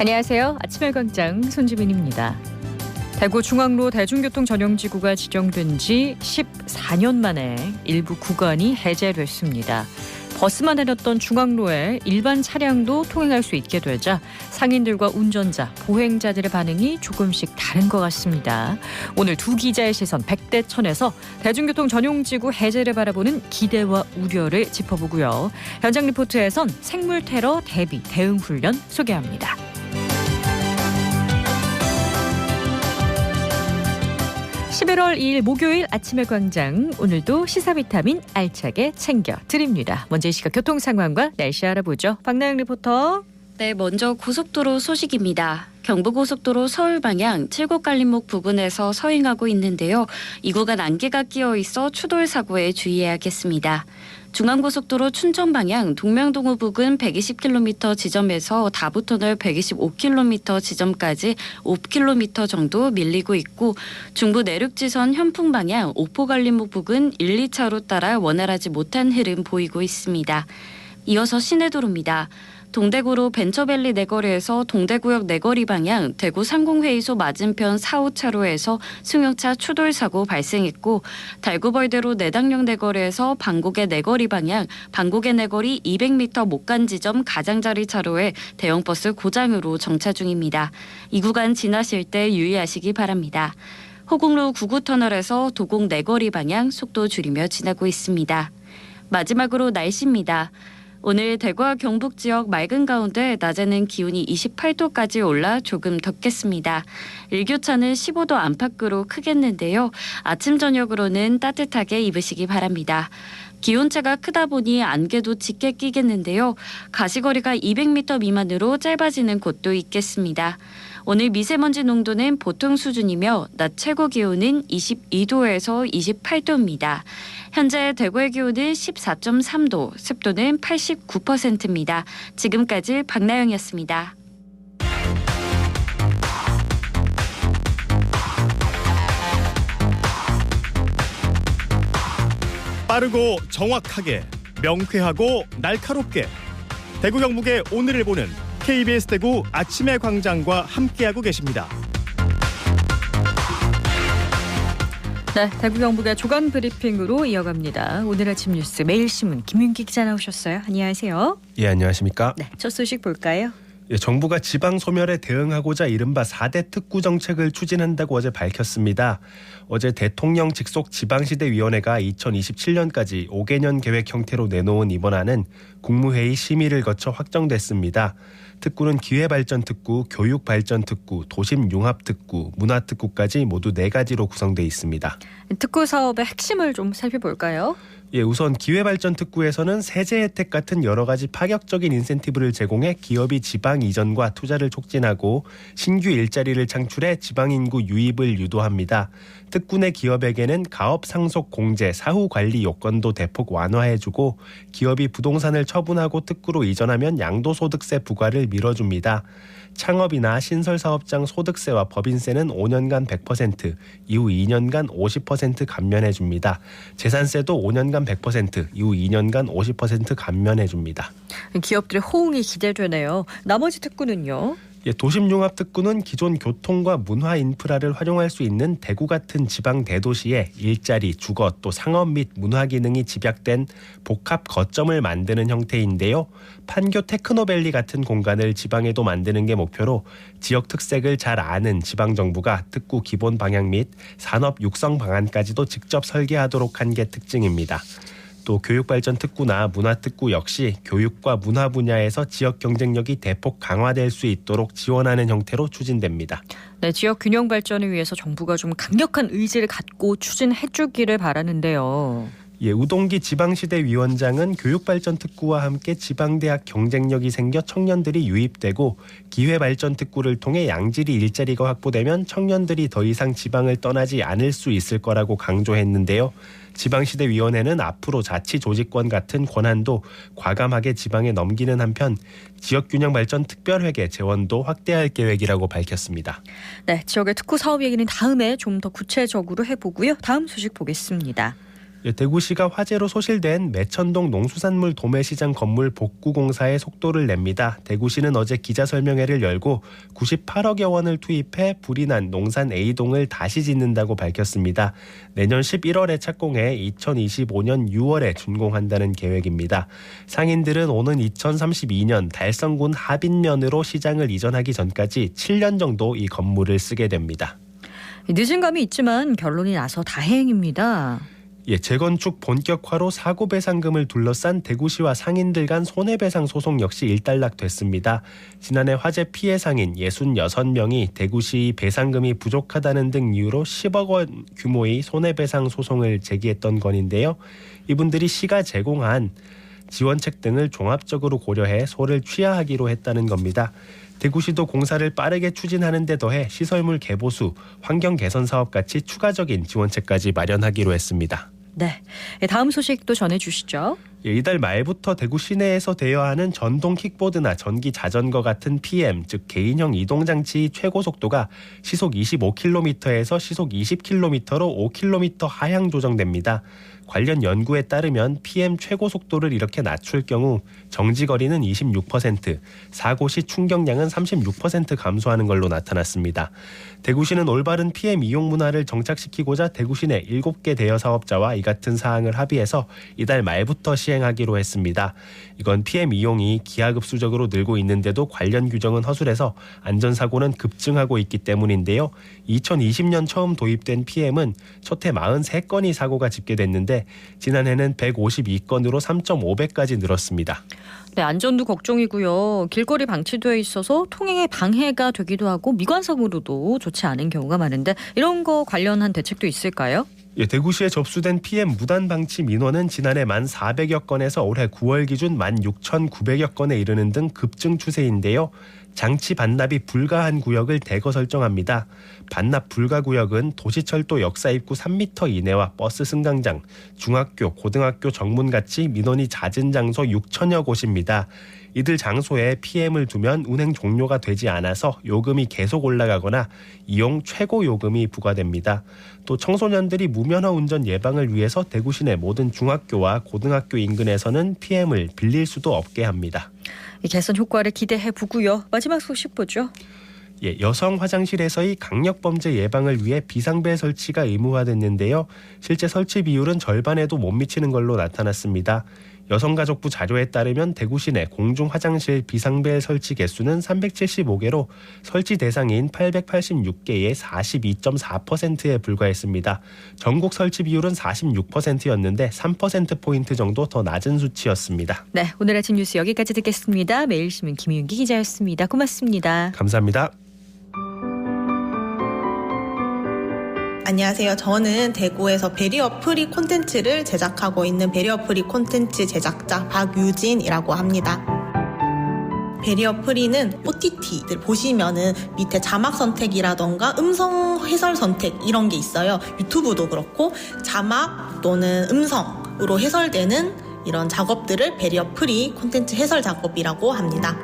안녕하세요. 아침의 광장 손지민입니다. 대구 중앙로 대중교통 전용지구가 지정된 지 14년 만에 일부 구간이 해제됐습니다. 버스만 다녔던 중앙로에 일반 차량도 통행할 수 있게 되자 상인들과 운전자, 보행자들의 반응이 조금씩 다른 것 같습니다. 오늘 두 기자의 시선 100대 1000에서 대중교통 전용지구 해제를 바라보는 기대와 우려를 짚어보고요. 현장 리포트에선 생물 테러 대비 대응 훈련 소개합니다. 11월 2일 목요일 아침의 광장, 오늘도 시사 비타민 알차게 챙겨드립니다. 먼저 이 시각 교통 상황과 날씨 알아보죠. 박나영 리포터. 네, 먼저 고속도로 소식입니다. 경부고속도로 서울 방향 칠곡갈림목 부근에서 서행하고 있는데요. 이 구간 안개가 끼어 있어 추돌 사고에 주의해야겠습니다. 중앙고속도로 춘천 방향 동명동호 부근 120km 지점에서 다부터널 125km 지점까지 5km 정도 밀리고 있고, 중부 내륙지선 현풍 방향 오포갈림목 부근 1, 2차로 따라 원활하지 못한 흐름 보이고 있습니다. 이어서 시내도로입니다. 동대구로 벤처밸리 내거리에서 동대구역 내거리 방향 대구 상공회의소 맞은편 4, 5차로에서 승용차 추돌 사고 발생했고, 달구벌대로 내당역 내거리에서 방곡의 내거리 방향 방곡의 내거리 200m 못 간 지점 가장자리 차로에 대형버스 고장으로 정차 중입니다. 이 구간 지나실 때 유의하시기 바랍니다. 호국로 9구터널에서 도곡 내거리 방향 속도 줄이며 지나고 있습니다. 마지막으로 날씨입니다. 오늘 대구와 경북 지역 맑은 가운데 낮에는 기온이 28도까지 올라 조금 덥겠습니다. 일교차는 15도 안팎으로 크겠는데요. 아침 저녁으로는 따뜻하게 입으시기 바랍니다. 기온차가 크다 보니 안개도 짙게 끼겠는데요. 가시거리가 200m 미만으로 짧아지는 곳도 있겠습니다. 오늘 미세먼지 농도는 보통 수준이며 낮 최고 기온은 22도에서 28도입니다. 현재 대구의 기온은 14.3도, 습도는 89%입니다. 지금까지 박나영이었습니다. 빠르고 정확하게, 명쾌하고 날카롭게, 대구 경북의 오늘을 보는 KBS 대구 아침의 광장과 함께하고 계십니다. 네, 대구 경북의 조간 브리핑으로 이어갑니다. 오늘 아침 뉴스 매일신문 김윤기 기자 나오셨어요. 안녕하세요. 예, 안녕하십니까. 네, 첫 소식 볼까요? 예, 정부가 지방 소멸에 대응하고자 이른바 4대 특구 정책을 추진한다고 어제 밝혔습니다. 어제 대통령 직속 지방시대위원회가 2027년까지 5개년 계획 형태로 내놓은 이번 안은 국무회의 심의를 거쳐 확정됐습니다. 특구는 기회발전특구, 교육발전특구, 도심융합특구, 문화특구까지 모두 4가지로 구성되어 있습니다. 특구 사업의 핵심을 좀 살펴볼까요? 예, 우선 기회발전특구에서는 세제 혜택 같은 여러 가지 파격적인 인센티브를 제공해 기업이 지방 이전과 투자를 촉진하고 신규 일자리를 창출해 지방 인구 유입을 유도합니다. 특구 내 기업에게는 가업 상속 공제, 사후 관리 요건도 대폭 완화해주고 기업이 부동산을 처분하고 특구로 이전하면 양도소득세 부과를 밀어줍니다. 창업이나 신설사업장 소득세와 법인세는 5년간 100%, 이후 2년간 50% 감면해줍니다. 재산세도 5년간 100%, 이후 2년간 50% 감면해줍니다. 기업들의 호응이 기대되네요. 나머지 특구는요? 예, 도심융합특구는 기존 교통과 문화 인프라를 활용할 수 있는 대구 같은 지방 대도시에 일자리, 주거, 또 상업 및 문화 기능이 집약된 복합 거점을 만드는 형태인데요. 판교 테크노밸리 같은 공간을 지방에도 만드는 게 목표로 지역 특색을 잘 아는 지방정부가 특구 기본 방향 및 산업 육성 방안까지도 직접 설계하도록 한 게 특징입니다. 또 교육발전특구나 문화특구 역시 교육과 문화 분야에서 지역 경쟁력이 대폭 강화될 수 있도록 지원하는 형태로 추진됩니다. 네, 지역 균형 발전을 위해서 정부가 좀 강력한 의지를 갖고 추진해주기를 바라는데요. 예, 우동기 지방시대위원장은 교육발전특구와 함께 지방대학 경쟁력이 생겨 청년들이 유입되고 기회발전특구를 통해 양질의 일자리가 확보되면 청년들이 더 이상 지방을 떠나지 않을 수 있을 거라고 강조했는데요. 지방시대위원회는 앞으로 자치조직권 같은 권한도 과감하게 지방에 넘기는 한편 지역균형발전특별회계 재원도 확대할 계획이라고 밝혔습니다. 네, 지역의 특구 사업 얘기는 다음에 좀 더 구체적으로 해보고요. 다음 소식 보겠습니다. 대구시가 화재로 소실된 매천동 농수산물 도매시장 건물 복구 공사에 속도를 냅니다. 대구시는 어제 기자설명회를 열고 98억여 원을 투입해 불이 난 농산 A동을 다시 짓는다고 밝혔습니다. 내년 11월에 착공해 2025년 6월에 준공한다는 계획입니다. 상인들은 오는 2032년 달성군 하빈면으로 시장을 이전하기 전까지 7년 정도 이 건물을 쓰게 됩니다. 늦은 감이 있지만 결론이 나서 다행입니다. 재건축 본격화로 사고배상금을 둘러싼 대구시와 상인들 간 손해배상 소송 역시 일단락됐습니다. 지난해 화재 피해 상인 66명이 대구시 배상금이 부족하다는 등 이유로 10억 원 규모의 손해배상 소송을 제기했던 건인데요. 이분들이 시가 제공한 지원책 등을 종합적으로 고려해 소를 취하하기로 했다는 겁니다. 대구시도 공사를 빠르게 추진하는 데 더해 시설물 개보수, 환경 개선 사업 같이 추가적인 지원책까지 마련하기로 했습니다. 네, 다음 소식도 전해주시죠. 이달 말부터 대구 시내에서 대여하는 전동 킥보드나 전기 자전거 같은 PM, 즉 개인형 이동장치 최고 속도가 시속 25km에서 시속 20km로 5km 하향 조정됩니다. 관련 연구에 따르면 PM 최고 속도를 이렇게 낮출 경우 정지거리는 26%, 사고 시 충격량은 36% 감소하는 걸로 나타났습니다. 대구시는 올바른 PM 이용 문화를 정착시키고자 대구시 내 7개 대여 사업자와 이 같은 사항을 합의해서 이달 말부터 시행하기로 했습니다. 이건 PM 이용이 기하급수적으로 늘고 있는데도 관련 규정은 허술해서 안전사고는 급증하고 있기 때문인데요. 2020년 처음 도입된 PM은 첫해 43건이 사고가 집계됐는데 지난해는 152건으로 3.5배까지 늘었습니다. 네, 안전도 걱정이고요. 길거리 방치되어 있어서 통행에 방해가 되기도 하고 미관상으로도 좋지 않은 경우가 많은데 이런 거 관련한 대책도 있을까요? 대구시에 접수된 PM 무단 방치 민원은 지난해 1,400여 건에서 올해 9월 기준 16,900여 건에 이르는 등 급증 추세인데요. 장치 반납이 불가한 구역을 대거 설정합니다. 반납 불가 구역은 도시철도 역사 입구 3m 이내와 버스 승강장, 중학교, 고등학교 정문같이 민원이 잦은 장소 6천여 곳입니다. 이들 장소에 PM을 두면 운행 종료가 되지 않아서 요금이 계속 올라가거나 이용 최고 요금이 부과됩니다. 또 청소년들이 무면허 운전 예방을 위해서 대구 시내 모든 중학교와 고등학교 인근에서는 PM을 빌릴 수도 없게 합니다. 이 개선 효과를 기대해 보고요. 마지막 소식 보죠. 여성 화장실에서의 강력범죄 예방을 위해 비상벨 설치가 의무화됐는데요. 실제 설치 비율은 절반에도 못 미치는 걸로 나타났습니다. 여성가족부 자료에 따르면 대구 시내 공중 화장실 비상벨 설치 개수는 375개로 설치 대상인 886개의 42.4%에 불과했습니다. 전국 설치 비율은 46%였는데 3%포인트 정도 더 낮은 수치였습니다. 네, 오늘 아침 뉴스 여기까지 듣겠습니다. 매일신문 김윤기 기자였습니다. 고맙습니다. 감사합니다. 안녕하세요. 저는 대구에서 베리어 프리 콘텐츠를 제작하고 있는 베리어 프리 콘텐츠 제작자 박유진이라고 합니다. 베리어 프리는 OTT들 보시면은 밑에 자막 선택이라던가 음성 해설 선택 이런 게 있어요. 유튜브도 그렇고 자막 또는 음성으로 해설되는 이런 작업들을 베리어 프리 콘텐츠 해설 작업이라고 합니다.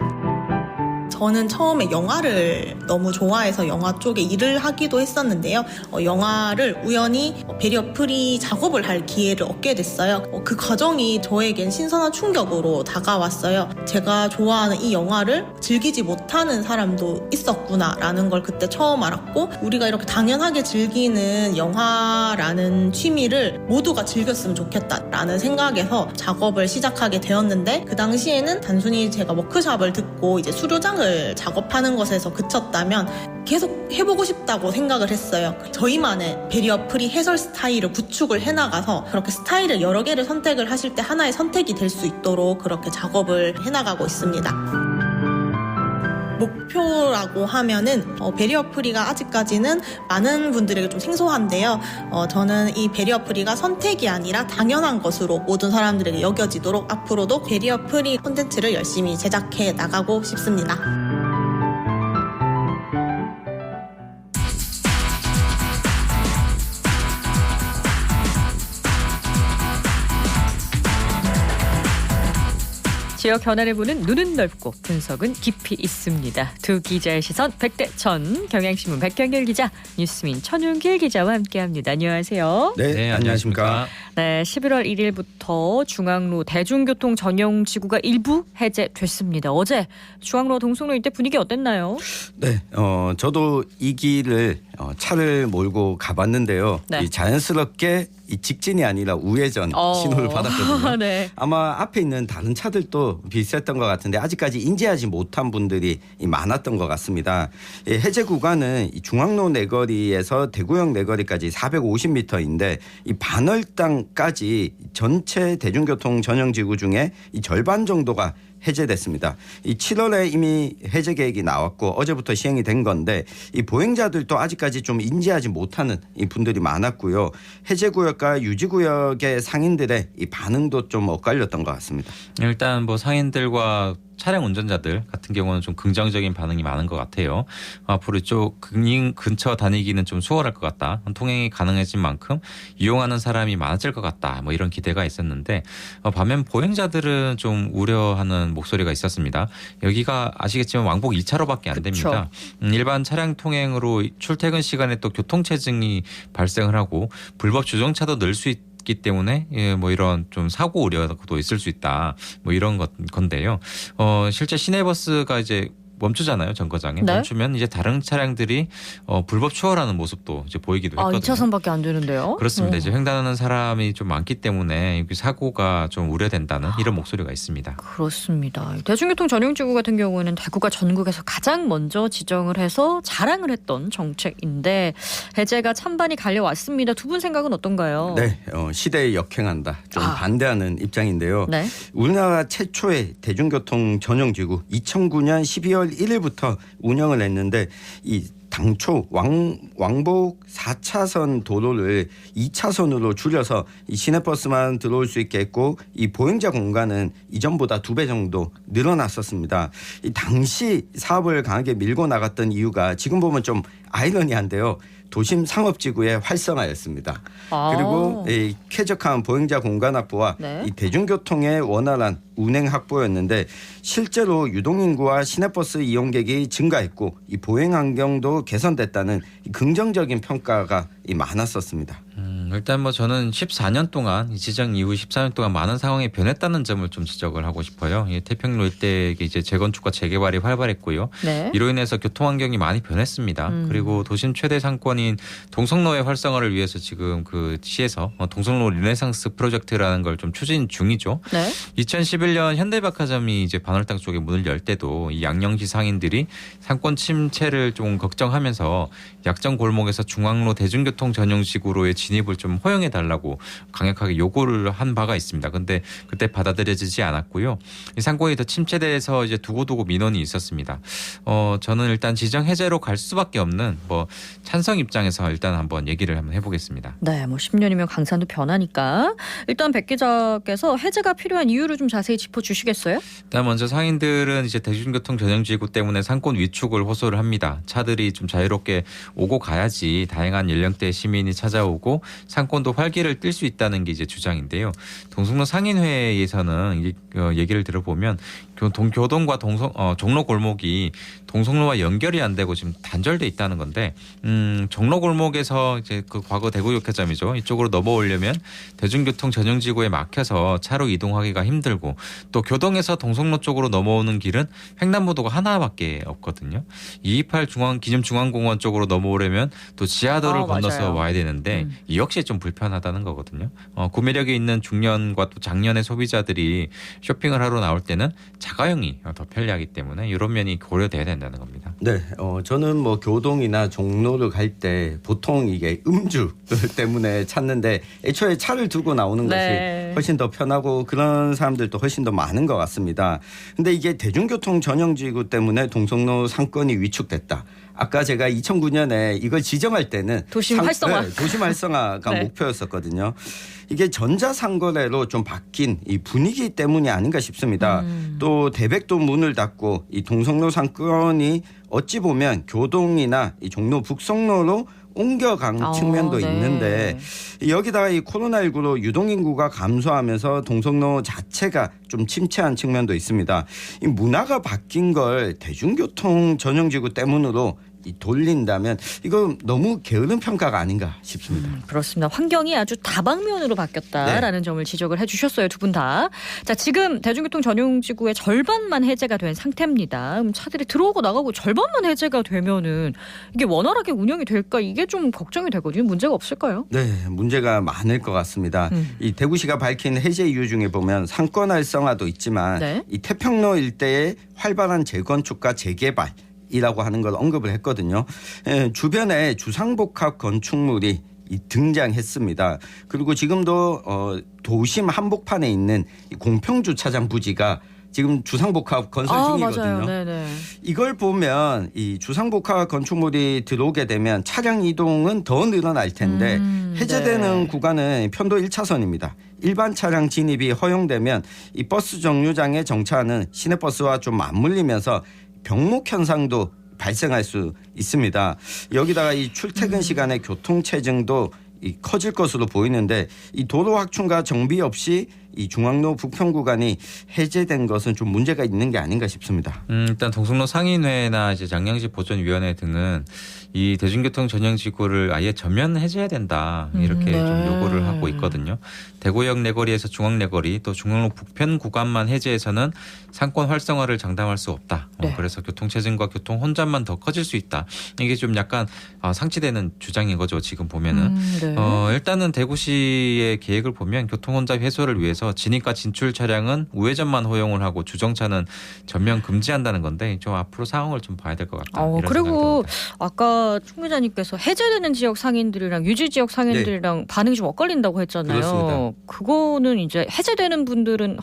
저는 처음에 영화를 너무 좋아해서 영화 쪽에 일을 하기도 했었는데요. 영화를 우연히 베리어 프리 작업을 할 기회를 얻게 됐어요. 그 과정이 저에겐 신선한 충격으로 다가왔어요. 제가 좋아하는 이 영화를 즐기지 못하는 사람도 있었구나라는 걸 그때 처음 알았고, 우리가 이렇게 당연하게 즐기는 영화라는 취미를 모두가 즐겼으면 좋겠다라는 생각에서 작업을 시작하게 되었는데, 그 당시에는 단순히 제가 워크숍을 듣고 이제 수료장을 작업하는 것에서 그쳤다면 계속 해보고 싶다고 생각을 했어요. 저희만의 베리어 프리 해설 스타일을 구축을 해나가서 그렇게 스타일을 여러 개를 선택을 하실 때 하나의 선택이 될 수 있도록 그렇게 작업을 해나가고 있습니다. 목표라고 하면은 베리어 프리가 아직까지는 많은 분들에게 좀 생소한데요. 저는 이 베리어 프리가 선택이 아니라 당연한 것으로 모든 사람들에게 여겨지도록 앞으로도 베리어 프리 콘텐츠를 열심히 제작해 나가고 싶습니다. 지역 현안을 보는 눈은 넓고 분석은 깊이 있습니다. 두 기자의 시선 100대 1000 경향신문 백경길 기자, 뉴스민 천윤길 기자와 함께합니다. 안녕하세요. 네, 안녕하십니까. 네, 11월 1일부터 중앙로 대중교통 전용지구가 일부 해제됐습니다. 어제 중앙로 동성로 일대 분위기 어땠나요? 네, 저도 이 길을 차를 몰고 가봤는데요. 네. 이 자연스럽게 이 직진이 아니라 우회전 신호를 받았거든요. 네. 아마 앞에 있는 다른 차들도 비슷했던 것 같은데 아직까지 인지하지 못한 분들이 많았던 것 같습니다. 해제 구간은 이 중앙로 내거리에서 대구역 내거리까지 450m인데 이 반월당까지 전체 대중교통 전용지구 중에 이 절반 정도가 해제됐습니다. 이 7월에 이미 해제 계획이 나왔고 어제부터 시행이 된 건데 이 보행자들도 아직까지 좀 인지하지 못하는 이 분들이 많았고요. 해제 구역과 유지 구역의 상인들의 이 반응도 좀 엇갈렸던 것 같습니다. 일단 뭐 상인들과 차량 운전자들 같은 경우는 좀 긍정적인 반응이 많은 것 같아요. 앞으로 이쪽 근처 다니기는 좀 수월할 것 같다. 통행이 가능해진 만큼 이용하는 사람이 많아질 것 같다. 뭐 이런 기대가 있었는데 반면 보행자들은 좀 우려하는 목소리가 있었습니다. 여기가 아시겠지만 왕복 2차로밖에 안 됩니다. 일반 차량 통행으로 출퇴근 시간에 또 교통체증이 발생을 하고 불법 주정차도 늘 수 있기 때문에 뭐 이런 좀 사고 우려도 있을 수 있다. 뭐 이런 건데요. 실제 시내버스가 이제 멈추잖아요, 정거장에. 네? 멈추면 이제 다른 차량들이 불법 추월하는 모습도 이제 보이기도 했거든요. 2차선밖에 안 되는데요? 그렇습니다. 이제 횡단하는 사람이 좀 많기 때문에 사고가 좀 우려된다는 이런 목소리가 있습니다. 그렇습니다. 대중교통 전용지구 같은 경우는 대구가 전국에서 가장 먼저 지정을 해서 자랑을 했던 정책인데 해제가 찬반이 갈려왔습니다. 두 분 생각은 어떤가요? 네, 시대에 역행한다. 좀 반대하는 입장인데요. 네. 우리나라 최초의 대중교통 전용지구 2009년 12월 1일부터 운영을 했는데 이 당초 왕복 4차선 도로를 2차선으로 줄여서 이 시내버스만 들어올 수 있게 했고 이 보행자 공간은 이전보다 2배 정도 늘어났었습니다. 이 당시 사업을 강하게 밀고 나갔던 이유가 지금 보면 좀 아이러니한데요. 도심 상업지구의 활성화였습니다. 그리고 이 쾌적한 보행자 공간 확보와 네. 이 대중교통의 원활한 운행 확보였는데 실제로 유동인구와 시내버스 이용객이 증가했고 이 보행 환경도 개선됐다는 긍정적인 평가가 많았었습니다. 일단 뭐 저는 14년 동안 이 지정 이후 14년 동안 많은 상황이 변했다는 점을 좀 지적을 하고 싶어요. 이 태평로 일대 이제 재건축과 재개발이 활발했고요. 네. 이로 인해서 교통 환경이 많이 변했습니다. 그리고 도심 최대 상권인 동성로의 활성화를 위해서 지금 그 시에서 동성로 르네상스 프로젝트라는 걸 좀 추진 중이죠. 네. 2011년 현대백화점이 이제 반월당 쪽에 문을 열 때도 이 양령시 상인들이 상권 침체를 좀 걱정하면서 약정 골목에서 중앙로 대중교통 전용지구로의 진입을 좀 허용해 달라고 강력하게 요구를 한 바가 있습니다. 근데 그때 받아들여지지 않았고요. 이 상권이 더 침체돼서 이제 두고두고 민원이 있었습니다. 저는 일단 지정 해제로 갈 수밖에 없는 뭐 찬성 입장에서 일단 한번 얘기를 한번 해보겠습니다. 네, 뭐 10년이면 강산도 변하니까 일단 백 기자께서 해제가 필요한 이유를 좀 자세히 짚어주시겠어요? 일단 먼저 상인들은 이제 대중교통 전용지구 때문에 상권 위축을 호소를 합니다. 차들이 좀 자유롭게 오고 가야지 다양한 연령대 시민이 찾아오고 상권도 활기를 띨 수 있다는 게 이제 주장인데요. 동성로 상인회에서는 얘기를 들어보면 교동과 종로 골목이 동성로와 연결이 안 되고 지금 단절돼 있다는 건데 종로 골목에서 이제 그 과거 대구역회점이죠. 이쪽으로 넘어오려면 대중교통 전용지구에 막혀서 차로 이동하기가 힘들고 또 교동에서 동성로 쪽으로 넘어오는 길은 횡단보도가 하나밖에 없거든요. 228 기념 중앙공원 쪽으로 넘어오려면 또 지하도를 건너서 맞아요. 와야 되는데 이 역시 좀 불편하다는 거거든요. 구매력이 있는 중년과 또 장년의 소비자들이 쇼핑을 하러 나올 때는 자가용이 더 편리하기 때문에 이런 면이 고려돼야 된다는 겁니다. 네, 저는 뭐 교동이나 종로를 갈 때 보통 이게 음주 때문에 찾는데 애초에 차를 두고 나오는 네. 것이 훨씬 더 편하고 그런 사람들도 훨씬 더 많은 것 같습니다. 근데 이게 대중교통 전용지구 때문에 동성로 상권이 위축됐다. 아까 제가 2009년에 이걸 지정할 때는 도심 활성화. 네, 도심 활성화가 네. 목표였었거든요. 이게 전자상거래로 좀 바뀐 이 분위기 때문이 아닌가 싶습니다. 또 대백도 문을 닫고 이 동성로 상권이 어찌 보면 교동이나 이 종로 북성로로 옮겨간 측면도 네. 있는데 여기다가 이 코로나19로 유동인구가 감소하면서 동성로 자체가 좀 침체한 측면도 있습니다. 이 문화가 바뀐 걸 대중교통 전용지구 때문으로 돌린다면 이거 너무 게으른 평가가 아닌가 싶습니다. 그렇습니다. 환경이 아주 다방면으로 바뀌었다라는 점을 지적을 해주셨어요. 두 분 다. 자, 지금 대중교통 전용지구의 절반만 해제가 된 상태입니다. 차들이 들어오고 나가고 절반만 해제가 되면은 이게 원활하게 운영이 될까 이게 좀 걱정이 되거든요. 문제가 없을까요? 네, 문제가 많을 것 같습니다. 이 대구시가 밝힌 해제 이유 중에 보면 상권 활성화도 있지만 네. 이 태평로 일대의 활발한 재건축과 재개발 이라고 하는 걸 언급을 했거든요. 주변에 주상복합 건축물이 등장했습니다. 그리고 지금도 도심 한복판에 있는 공평주차장 부지가 지금 주상복합 건설 중이거든요. 맞아요. 네네. 이걸 보면 이 주상복합 건축물이 들어오게 되면 차량 이동은 더 늘어날 텐데 해제되는 네. 구간은 편도 1차선입니다. 일반 차량 진입이 허용되면 이 버스 정류장에 정차하는 시내버스와 좀 맞물리면서 병목 현상도 발생할 수 있습니다. 여기다가 이 출퇴근 시간에 교통 체증도 커질 것으로 보이는데 이 도로 확충과 정비 없이 이 중앙로 북편 구간이 해제된 것은 좀 문제가 있는 게 아닌가 싶습니다. 일단 동성로 상인회나 이제 장량시 보존위원회 등은 이 대중교통 전용지구를 아예 전면 해제해야 된다 이렇게 네. 좀 요구를 하고 있거든요. 대구역 내거리에서 중앙 내거리 또 중앙로 북편 구간만 해제해서는 상권 활성화를 장담할 수 없다. 네. 그래서 교통 체증과 교통 혼잡만 더 커질 수 있다. 이게 좀 약간 상치되는 주장인 거죠. 지금 보면은 네. 일단은 대구시의 계획을 보면 교통 혼잡 해소를 위해서 진입과 진출 차량은 우회전만 허용을 하고 주정차는 전면 금지한다는 건데 좀 앞으로 상황을 좀 봐야 될 것 같다. 이런 그리고 생각이 듭니다. 아까 총 기자님께서 해제되는 지역 상인들이랑 유지 지역 상인들이랑 반응이 좀 엇갈린다고 했잖아요. 그렇습니다. 그거는 이제 해제되는 분들은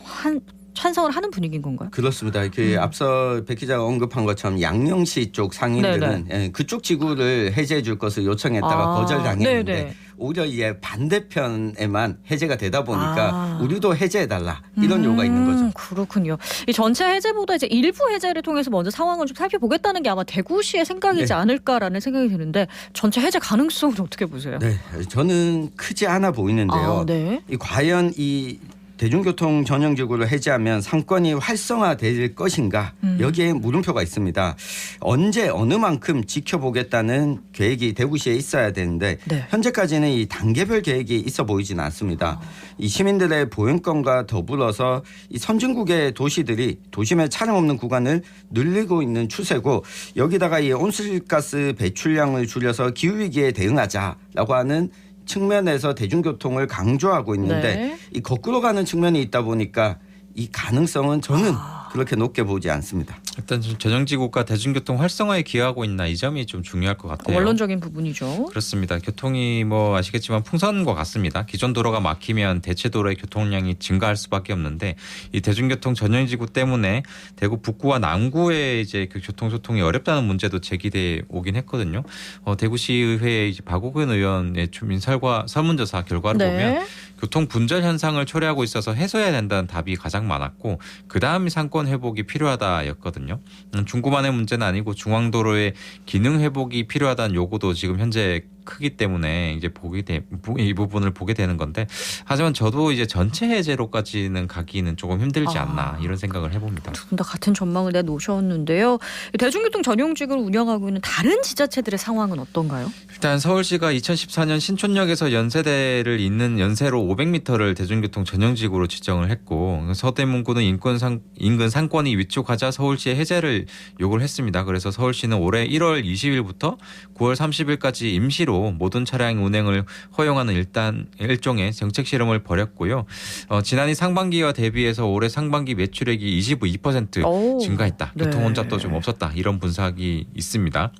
찬성을 하는 분위기인 건가요? 그렇습니다. 앞서 백 기자가 언급한 것처럼 양령시 쪽 상인들은 그쪽 지구를 해제해 줄 것을 요청했다가 거절당했는데 네네. 오히려 이게 반대편에만 해제가 되다 보니까 우리도 해제해달라 이런 요구가 있는 거죠. 그렇군요. 이 전체 해제보다 이제 일부 해제를 통해서 먼저 상황을 좀 살펴보겠다는 게 아마 대구시의 생각이지 않을까라는 생각이 드는데 전체 해제 가능성은 어떻게 보세요? 네, 저는 크지 않아 보이는데요. 네. 과연 이 대중교통 전용지구를 해제하면 상권이 활성화될 것인가 여기에 물음표가 있습니다. 언제 어느 만큼 지켜보겠다는 계획이 대구시에 있어야 되는데 현재까지는 이 단계별 계획이 있어 보이지는 않습니다. 이 시민들의 보행권과 더불어서 이 선진국의 도시들이 도심에 차량 없는 구간을 늘리고 있는 추세고 여기다가 이 온실가스 배출량을 줄여서 기후위기에 대응하자라고 하는 측면에서 대중교통을 강조하고 있는데 이 거꾸로 가는 측면이 있다 보니까 이 가능성은 저는 그렇게 높게 보지 않습니다. 일단 전용지구가 대중교통 활성화에 기여하고 있나 이 점이 좀 중요할 것 같아요. 원론적인 부분이죠. 그렇습니다. 교통이 뭐 아시겠지만 풍선과 같습니다. 기존 도로가 막히면 대체 도로의 교통량이 증가할 수밖에 없는데 이 대중교통 전용지구 때문에 대구 북구와 남구의 이제 그 교통 소통이 어렵다는 문제도 제기돼 오긴 했거든요. 대구시의회 이제 박옥은 의원의 주민 설문조사 결과를 보면 교통 분절 현상을 초래하고 있어서 해소해야 된다는 답이 가장 많았고 그 다음이 상권 회복이 필요하다였거든요. 중구만의 문제는 아니고 중앙도로의 기능 회복이 필요하다는 요구도 지금 현재 크기 때문에 이제 이 부분을 보게 되는 건데 하지만 저도 이제 전체 해제로까지는 가기는 조금 힘들지 않나 이런 생각을 해봅니다. 두 분 다 같은 전망을 내놓으셨는데요. 대중교통 전용지구를 운영하고 있는 다른 지자체들의 상황은 어떤가요? 일단 서울시가 2014년 신촌역에서 연세대를 잇는 연세로 500m를 대중교통 전용지구로 지정을 했고 서대문구는 인근 상권이 위축하자 서울시에 해제를 요구를 했습니다. 그래서 서울시는 올해 1월 20일부터 9월 30일까지 임시로 모든 차량 운행을 허용하는 일종의 정책 실험을 벌였고요. 지난해 상반기와 대비해서 올해 상반기 매출액이 22% 증가했다. 교통 혼잡도 좀 없었다. 이런 분석이 있습니다.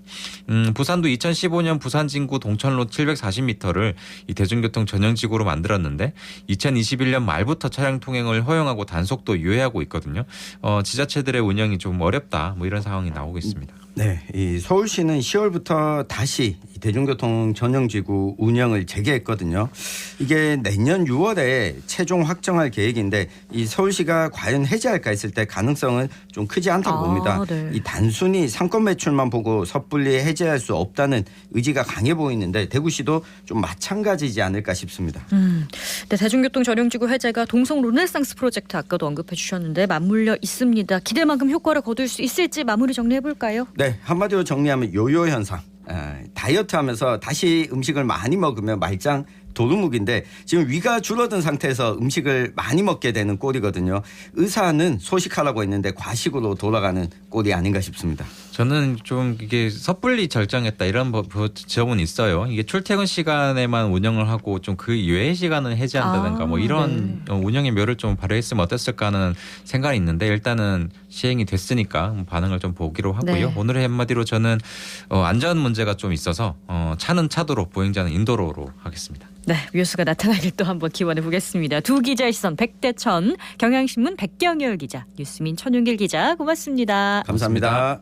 부산도 2015년 부산 진구 동천로 740m를 이 대중교통 전용지구로 만들었는데 2021년 말부터 차량 통행을 허용하고 단속도 유예하고 있거든요. 지자체들의 운영이 좀 어렵다. 뭐 이런 상황이 나오고 있습니다. 네, 이 서울시는 10월부터 다시 대중교통 전용지구 운영을 재개했거든요. 이게 내년 6월에 최종 확정할 계획인데 이 서울시가 과연 해제할까 했을 때 가능성은 좀 크지 않다고 봅니다. 네. 이 단순히 상권 매출만 보고 섣불리 해제할 수 없다는 의지가 강해 보이는데 대구시도 좀 마찬가지지 않을까 싶습니다. 네, 대중교통 전용지구 해제가 동성 루네상스 프로젝트 아까도 언급해 주셨는데 맞물려 있습니다. 기대만큼 효과를 거둘 수 있을지 마무리 정리해 볼까요? 네, 한마디로 정리하면 요요 현상. 다이어트하면서 다시 음식을 많이 먹으면 말짱 도루묵인데 지금 위가 줄어든 상태에서 음식을 많이 먹게 되는 꼴이거든요. 의사는 소식하라고 했는데 과식으로 돌아가는 꼴이 아닌가 싶습니다. 저는 좀 이게 섣불리 결정했다 이런 지점은 있어요. 이게 출퇴근 시간에만 운영을 하고 좀 그 이외의 시간은 해제한다든가 뭐 이런 운영의 묘를 좀 발휘했으면 어땠을까 하는 생각이 있는데 일단은 시행이 됐으니까 반응을 좀 보기로 하고요. 네. 오늘의 한마디로 저는 안전 문제가 좀 있어서 차는 차도로 보행자는 인도로로 하겠습니다. 네, 뉴스가 나타나길 또 한번 기원해 보겠습니다. 두 기자의 시선 백대천, 경향신문 백경열 기자, 뉴스민 천윤길 기자 고맙습니다. 감사합니다.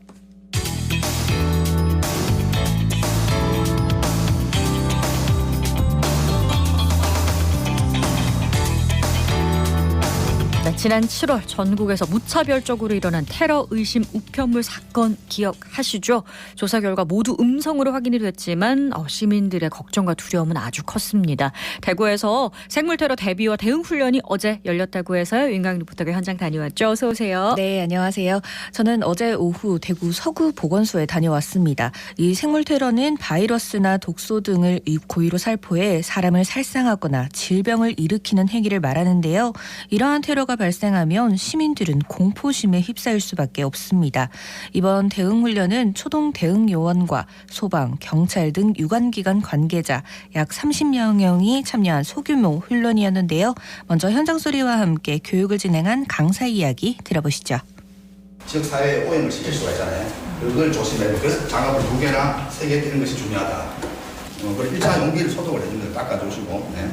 네, 지난 7월 전국에서 무차별적으로 일어난 테러 의심 우편물 사건 기억하시죠? 조사 결과 모두 음성으로 확인이 됐지만 시민들의 걱정과 두려움은 아주 컸습니다. 대구에서 생물 테러 대비와 대응 훈련이 어제 열렸다고 해서요. 윤강 리포터가 현장 다녀왔죠. 어서 오세요. 네, 안녕하세요. 저는 어제 오후 대구 서구 보건소에 다녀왔습니다. 이 생물 테러는 바이러스나 독소 등을 고의로 살포해 사람을 살상하거나 질병을 일으키는 행위를 말하는데요. 이러한 테러가 발생하면 시민들은 공포심에 휩싸일 수밖에 없습니다. 이번 대응훈련은 초동 대응 요원과 소방, 경찰 등 유관기관 관계자 약 30명이 참여한 소규모 훈련이었는데요. 먼저 현장 소리와 함께 교육을 진행한 강사 이야기 들어보시죠. 지역사회에 오염을 시킬 수가 있잖아요. 그걸 조심해야 돼요. 그래서 장갑을 2개나 3개 띄는 것이 중요하다. 그리고 1차 용기를 소독을 해주면 닦아주시고. 네.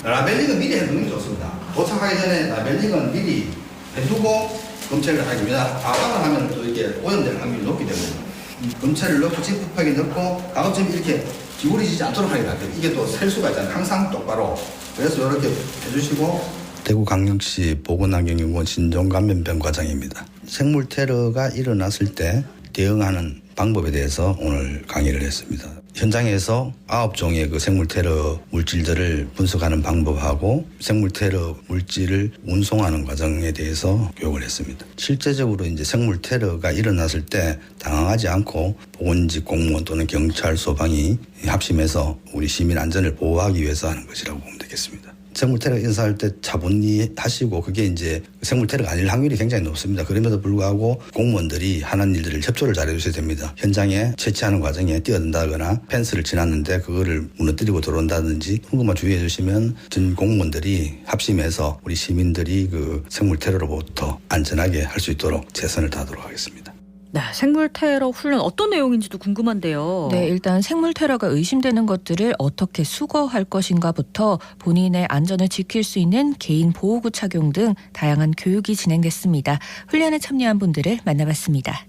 라벨링은 미리 해두는 게 좋습니다. 도착하기 전에 라벨링은 미리 해두고 검체를 하기 위해 가방을 하면 또 이렇게 오염될 확률이 높기 때문에 검체를 넣고 지프팩에 넣고 가급적 이렇게 기울이지 않도록 하게 할게요. 이게 또 셀 수가 있잖아요. 항상 똑바로. 그래서 이렇게 해주시고. 대구광역시 보건환경연구원 신종감염병 과장입니다. 생물 테러가 일어났을 때 대응하는 방법에 대해서 오늘 강의를 했습니다. 현장에서 9종의 그 생물 테러 물질들을 분석하는 방법하고 생물 테러 물질을 운송하는 과정에 대해서 교육을 했습니다. 실제적으로 이제 생물 테러가 일어났을 때 당황하지 않고 보건직 공무원 또는 경찰, 소방이 합심해서 우리 시민 안전을 보호하기 위해서 하는 것이라고 보면 되겠습니다. 생물 테러 인사할 때 차분히 하시고 그게 이제 생물 테러가 아닐 확률이 굉장히 높습니다. 그럼에도 불구하고 공무원들이 하는 일들을 협조를 잘해 주셔야 됩니다. 현장에 채취하는 과정에 뛰어든다거나 펜스를 지났는데 그거를 무너뜨리고 들어온다든지 그런 것만 주의해 주시면 전 공무원들이 합심해서 우리 시민들이 그 생물 테러로부터 안전하게 할 수 있도록 최선을 다하도록 하겠습니다. 네, 생물 테러 훈련 어떤 내용인지도 궁금한데요. 네, 일단 생물 테러가 의심되는 것들을 어떻게 수거할 것인가부터 본인의 안전을 지킬 수 있는 개인 보호구 착용 등 다양한 교육이 진행됐습니다. 훈련에 참여한 분들을 만나봤습니다.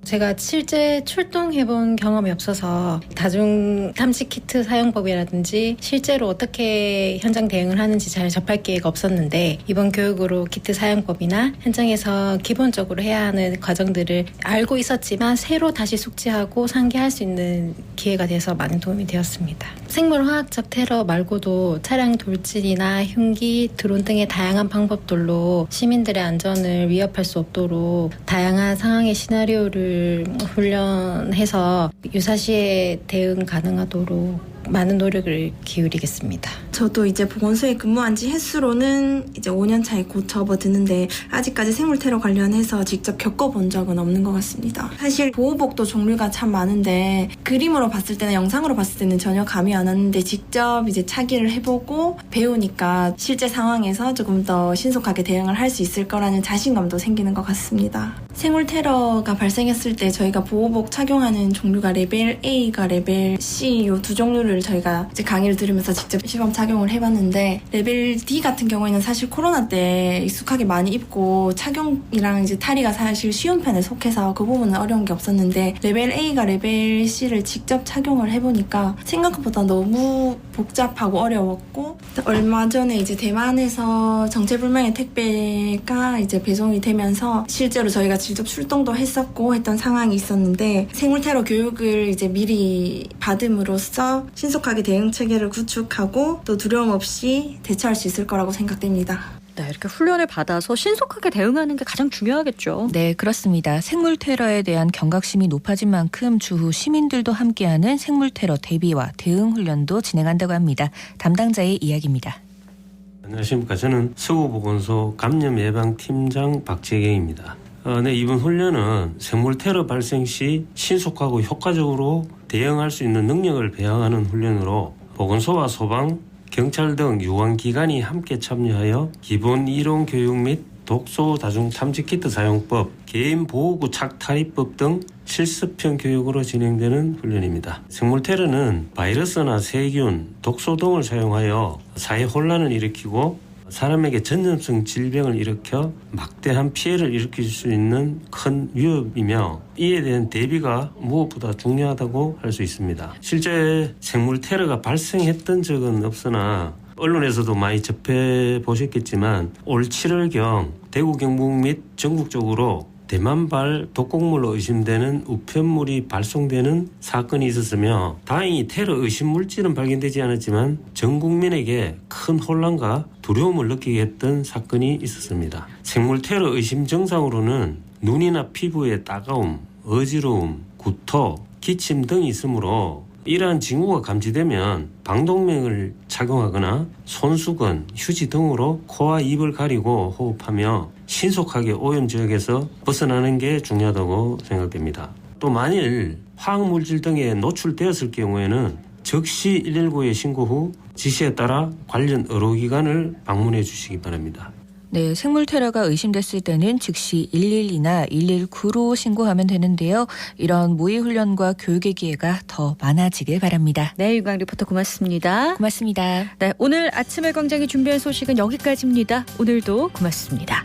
제가 실제 출동해본 경험이 없어서 다중 탐지 키트 사용법이라든지 실제로 어떻게 현장 대응을 하는지 잘 접할 기회가 없었는데 이번 교육으로 키트 사용법이나 현장에서 기본적으로 해야 하는 과정들을 알고 있었지만 새로 다시 숙지하고 상기할 수 있는 기회가 돼서 많은 도움이 되었습니다. 생물화학적 테러 말고도 차량 돌진이나 흉기, 드론 등의 다양한 방법들로 시민들의 안전을 위협할 수 없도록 다양한 상황의 시나리오를 훈련해서 유사시에 대응 가능하도록 많은 노력을 기울이겠습니다. 저도 이제 보건소에 근무한 지 횟수로는 이제 5년 차에 곧 접어드는데 아직까지 생물 테러 관련해서 직접 겪어본 적은 없는 것 같습니다. 사실 보호복도 종류가 참 많은데 그림으로 봤을 때는 영상으로 봤을 때는 전혀 감이 안 왔는데 직접 이제 차기를 해보고 배우니까 실제 상황에서 조금 더 신속하게 대응을 할 수 있을 거라는 자신감도 생기는 것 같습니다. 생물 테러가 발생했을 때 저희가 보호복 착용하는 종류가 레벨 A가 레벨 C 이 두 종류를 저희가 이제 강의를 들으면서 직접 시범 착용을 해봤는데, 레벨 D 같은 경우에는 사실 코로나 때 익숙하게 많이 입고 착용이랑 이제 탈의가 사실 쉬운 편에 속해서 그 부분은 어려운 게 없었는데, 레벨 A가 레벨 C를 직접 착용을 해보니까 생각보다 너무 복잡하고 어려웠고, 얼마 전에 이제 대만에서 정체불명의 택배가 이제 배송이 되면서 실제로 저희가 직접 출동도 했었고 했던 상황이 있었는데, 생물 테러 교육을 이제 미리 받음으로써 신속하게 대응 체계를 구축하고 또 두려움 없이 대처할 수 있을 거라고 생각됩니다. 네, 이렇게 훈련을 받아서 신속하게 대응하는 게 가장 중요하겠죠. 네, 그렇습니다. 생물 테러에 대한 경각심이 높아진 만큼 추후 시민들도 함께하는 생물 테러 대비와 대응 훈련도 진행한다고 합니다. 담당자의 이야기입니다. 안녕하십니까. 저는 서구보건소 감염예방팀장 박재경입니다. 이번 훈련은 생물 테러 발생 시 신속하고 효과적으로 대응할 수 있는 능력을 배양하는 훈련으로 보건소와 소방, 경찰 등 유관기관이 함께 참여하여 기본 이론 교육 및 독소 다중 탐지 키트 사용법, 개인 보호구 착탈의법 등 실습형 교육으로 진행되는 훈련입니다. 생물 테러는 바이러스나 세균, 독소 등을 사용하여 사회 혼란을 일으키고 사람에게 전염성 질병을 일으켜 막대한 피해를 일으킬 수 있는 큰 위협이며, 이에 대한 대비가 무엇보다 중요하다고 할 수 있습니다. 실제 생물 테러가 발생했던 적은 없으나 언론에서도 많이 접해 보셨겠지만, 올 7월경 대구 경북 및 전국적으로 대만발 독곡물로 의심되는 우편물이 발송되는 사건이 있었으며, 다행히 테러 의심 물질은 발견되지 않았지만 전 국민에게 큰 혼란과 두려움을 느끼게 했던 사건이 있었습니다. 생물 테러 의심 증상으로는 눈이나 피부의 따가움, 어지러움, 구토, 기침 등이 있으므로 이러한 징후가 감지되면 방독면을 착용하거나 손수건, 휴지 등으로 코와 입을 가리고 호흡하며 신속하게 오염 지역에서 벗어나는 게 중요하다고 생각됩니다. 또 만일 화학물질 등에 노출되었을 경우에는 즉시 119에 신고 후 지시에 따라 관련 의료기관을 방문해 주시기 바랍니다. 네, 생물 테러가 의심됐을 때는 즉시 112나 119로 신고하면 되는데요. 이런 모의 훈련과 교육의 기회가 더 많아지길 바랍니다. 네, 유광 리포터 고맙습니다. 고맙습니다. 네, 오늘 아침의 광장이 준비한 소식은 여기까지입니다. 오늘도 고맙습니다.